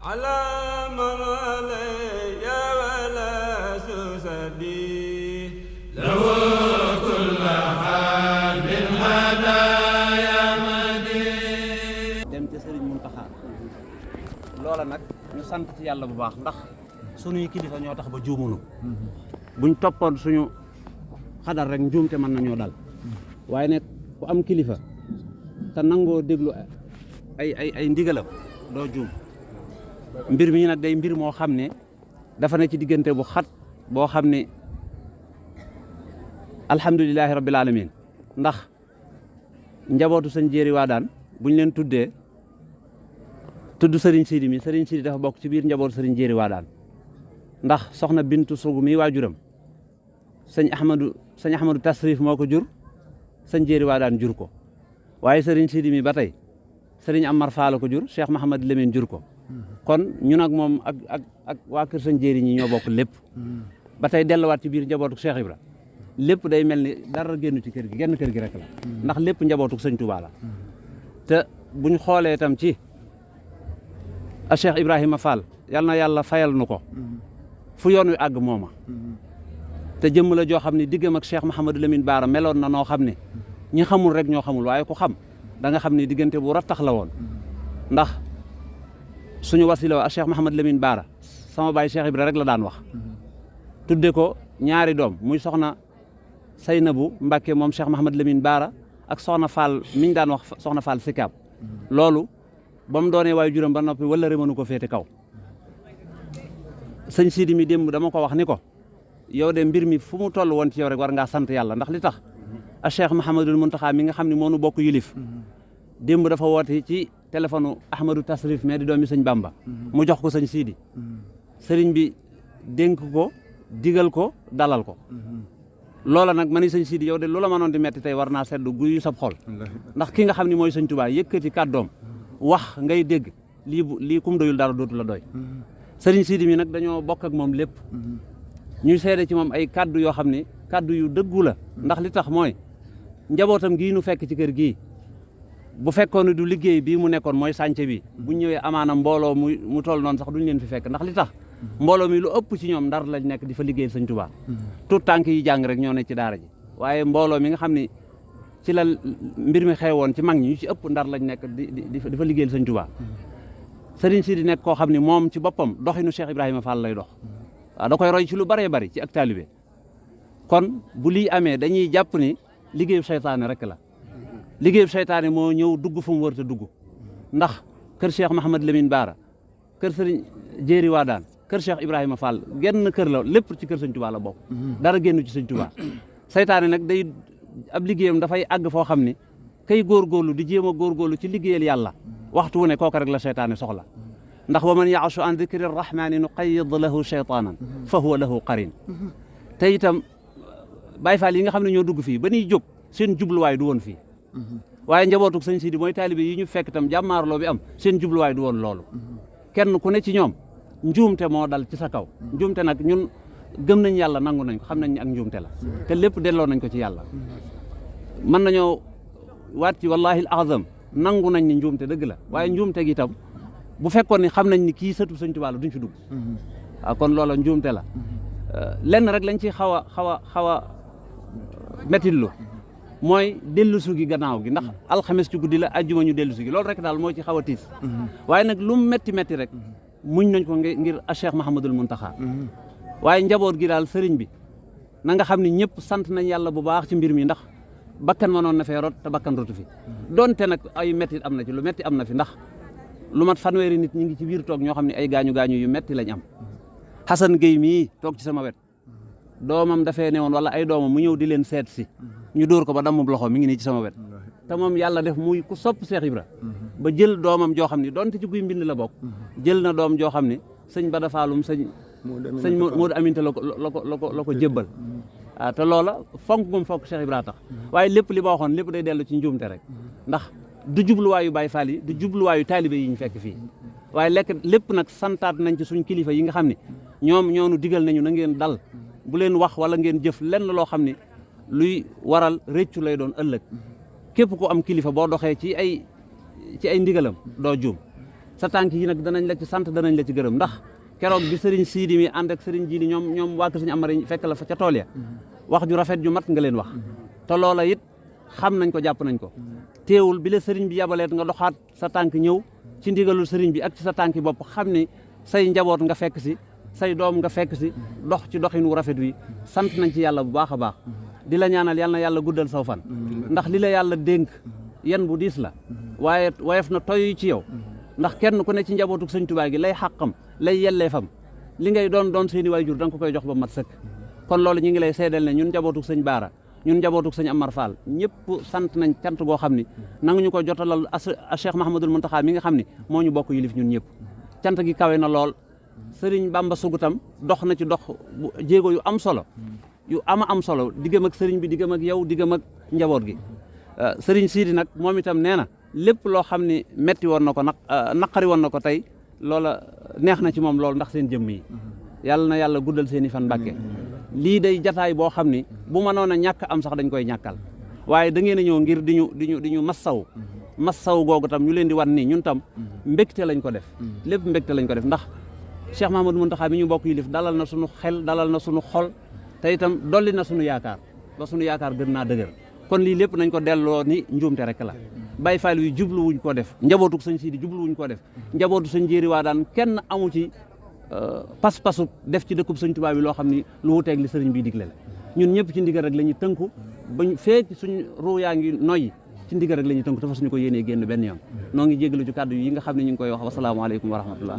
على من علي ولا سسدي له كل حال من هدايا مدي dem ci Serigne Mountakha loola nag ñu sant ci yàlla bu baax ndax suñuy kilifa ñoo tax ba juumunu buñ toppoon suñu xadar rek njuumte mën nañoo dal waaye nag ku am kilifa te nangoo déglu ay ndigalam doo juum mbir mi nag day mbir moo xam ne dafa ne ci diggante bu xat boo xam ne alhamdulilahi rabbil alamin ndax njabootu sëñ Jéeri Waadaan buñ leen tuddee tudd Serigne Sidi mi Serigne Sidi dafa bokk ci biir njabootu Serigne Jéeri Waadaan ndax soxna Bintu Sugu mi waajuram sëñ Ahmadou Tasrif moo ko jur sëñ Jéeri Waadaan jur ko waaye Serigne Sidi mi ba tey Serigne Amar Fall ko jur Cheikh Mahamad Lamine jur ko kon ñun ak moom ak waa kër sëñ Jéeri ñi ñoo bokk lépp ba tey delluwaat ci biir njabootu Cheikh Ibra lépp day mel ni dara génn ci kër gi genn kër gi rek la ndax lépp njabootu sëñ Touba la te buñ xoolee itam ci a Cheikh Ibrahima Fall yal na yàlla fayal nu ko fu yoon wi àgg mooma te jëmm la joo xam ne diggam ak Cheikh Mahamadou Lamine Baara meloon na noo xam ne ñi xamul rek ñoo xamul waaye ku xam da nga xam ne diggante bu rattax la woon ndax suñu wasila wa Cheikh Mahamadou Lamine Baara sama baay Cheikh Ibra rek la daan wax tudde ko ñaari doom muy soxna Saynabu Mbàkke moom Cheikh Mahamadou Lamine Baara ak soxna Fall mi ñu daan wax soxna Fall Sikaab loolu ba mu doonee waaye juróom ba noppi wala remanu ko féete kaw sëñ Sidi mi démb dama ko wax ni ko yow de mbir mi fu mu toll woon ci yow rek war ngaa sant yàlla ndax li tax a Cheikh Mahamadul Muntaxa mi nga xam ne moo nu bokk yilif démb dafa woote ci téléphone Ahmadou Tasrif mais di doomi sëñ Bamba mu jox ko sëñ Sidi sëriñ bi dénk ko digal ko dalal ko loola nag ma ni sëñ Sidi yow de loola mënoon di metti tey war naa seddu guyu sab xol ndax ki nga xam ne mooy sëñ Tuubaa yëkkati kàddoom wax ngay dégg lii kum doyul dara dootu la doy sëriñ Sidi mi nag dañoo bokk ak moom lépp ñuy seede ci moom ay kaddu yoo xam ne kaddu yu dëggu la ndax li tax mooy njabootam gii nu fekk ci kër gii bu fekkoon ne du liggéey bii mu nekkoon mooy sànce bi bu ñëwee amaana mbooloo mu toll noonu sax duñ leen fi fekk ndax li tax mbooloo mi lu ëpp ci ñoom ndar lañ nekk di fa liggéeyal sëñ Tuubaa tout tànk yi jàng rek ñoo ne ci daara ji waaye mbooloo mi nga xam ne ci la mbir mi xewoon ci mag ñi ñu ci ëpp ndar lañ nekk di fa liggéeyal sëñ Tuubaa sëriñ Sidi nekk koo xam ne moom ci boppam doxinu Cheikh Ibrahima Fall lay dox waaw da koy roy ci lu bëree bëri ci ak taalibe kon bu lii amee dañuy jàpp ni liggéeyu seytaane rek la liggéeyu seytaane moo ñëw dugg fu mu wër te dugg ndax kër Cheikh Mahamad Lamine Baara kër sëriñ Jéeri Waadaan kër Cheikh Ibrahima Fall genn kër la lépp ci kër sëñ Touba la bokk dara génn ci sëñ Touba seytaane nag day ab liggéeyam dafay àgg foo xam ne kay góorgóorlu di jéem a góorgóorlu ci liggéeyal yàlla waxtu wu ne kooka rek la seytaane soxla ndax wa man yaashu an dikri rahmani nuqayyid lahu shaytanan fa huwa lahu qarin te itam Baay Faal yi nga xam ne ñoo dugg fii ba ñuy jóg seen jubluwaay du woon fii waaye njabootu sëñ Sidi mooy taalibe yi ñu fekk itam jàmmaarloo bi am seen jubluwaay du woon loolu kenn ku ne ci ñoom njuumte moo dal ci sa kaw njuumte nag ñun gëm nañ yàlla nangu nañ ko xam nañ ak njuumte la te lépp delloo nañ ko ci yàlla mën nañoo waat ci wallahi al azam nangu nañ ni njuumte dëgg la waaye njuumte gi itam bu fekkoon ni xam nañ ni kii sëtu sëñ Tuubaa la duñ fi dugg waaw kon loola njuumte la lenn rek lañ ci xaw a métitlu mooy dellusu gi gannaaw gi ndax alxames ci guddi la ajjuma ñu dellusu gi loolu rek daal moo ci xaw a tiis waaye nag lu mu métti rek muñ nañ ko ngir a Cheikh Mahamadul Muntaxa waaye njaboot gi daal sëriñ bi na nga xam ne ñëpp sant nañ yàlla bu baax ci mbir mi ndax bakkan mënoon na fee rot te bakkan rotu fi donte nag ay métti am na ci lu métti am na fi ndax lu mat fanweeri nit ñi ngi ci biir toog ñoo xam ne ay gaañu yu métti lañ am Xasan Gueye mii toog ci sama wet doomam dafee ne woon wala ay doomam mu ñëw di leen seet si ñu dóor ko ba dammub loxo mi ngi nii ci sama wet te moom yàlla def muy ku sopp Cheikh Ibra ba jël doomam joo xam ne donte ci guy mbind la bokk jël na doom joo xam ne sëñ Bada Faalum sëñ Moodu Aminta la ko jébbal waaw te loola fonk moom fonk Cheikh Ibra tax waaye lépp li ma waxoon lépp day dellu ci njuumte rek ndax du jubluwaayu Baay Faal yi du jubluwaayu taalibe yi ñu fekk fii waaye lépp nag santaat nañ ci suñ kilifa yi nga xam ne ñoom ñoonu digal nañu na ngeen dal bu leen wax wala ngeen jëf lenn loo xam ne luy waral réccu lay doon ëllëg képp ku am kilifa boo doxee ci ay ndigalam doo juum sa tànk yi nag danañ la ci sant danañ la ci gërëm ndax keroog bi sëriñ Siidi mi ànd ak sëriñ Jili ñoom waa kër sëriñ Amar yi fekk la fa ca tool ya wax ju rafet ju mat nga leen wax te loola it xam nañ ko jàpp nañ ko teewul bi la sëriñ bi yabaleet nga doxaat sa tànk ñëw ci ndigalul sëriñ bi ak ci sa tànki bopp xam ni say njaboot nga fekk si say doom nga fekk si dox ci doxin wu rafet wi sant nañ ci yàlla bu baax a baax di la ñaanal yal na yàlla guddal saw fan ndax li la yàlla dénk yan bu diis la waaye woyof na toy ci yow ndax kenn ku ne ci njabootuk sëñ Tuubaa gi lay xàqam lay yelleefam li ngay doon seeni waajur da nga ko koy jox ba mat sëkk kon loolu ñu ngi lay seedal ne ñun njabootuk sëñ Baara ñun njabootuk sëñ Amar Fall ñëpp sant nañ cant goo xam ni nanguñu ko jotalal a Cheikh Mahamadul Muntaxa mi nga xam ni moo ñu bokk yilif ñun ñëpp cant gi kawe na lool sëriñ Bamba Sugu tam dox na ci dox jéego yu am solo yu am solo diggam ak sëriñ bi diggam ak yow diggam ak njaboot gi sëriñ Siidi nag moom itam nee na lépp loo xam ni metti woon na ko naqari woon na ko tey loola neex na ci moom lool ndax seen jëmm yi yàlla na yàlla guddal seen i fan Mbàkke lii day jataay boo xam ni bu mënoon a ñàkk am sax dañ koy ñàkkal waaye da ngeen a ñëw ngir di ñu massaw googu tam ñu leen di wan ni ñun tam mbégte lañ ko def lépp mbégte lañ ko def ndax Cheikh Mahamadou Muntaxa mi ñu bokk yilif dalal na suñu xel dalal na suñu xol te itam dolli na suñu yaakaar ba suñu yaakaar gën naa dëgër kon lii lépp nañ ko delloo ni njuumte rek la Baay Faal yu jubluwuñ ko def njabootuk sëñ Siidi jubluwuñ ko def njabootu sëñ Jéeri waa daan kenn amu ci pas-pasu def ci dëkkub sëñ Tuubaa bi loo xam ni lu wuteeg li sëriñ bi digle la ñun ñëpp ci ndigal rek la ñuy tënku bañ feek suñ ruu yaa ngi noyyi ci ndigal rek la ñuy tënku te fa suñu ko yéenee génn benn yoon noo ngi jégalu ci kàddu yi nga xam ne ñu ngi koy wax wasalaamaaleykum wa rahmatullah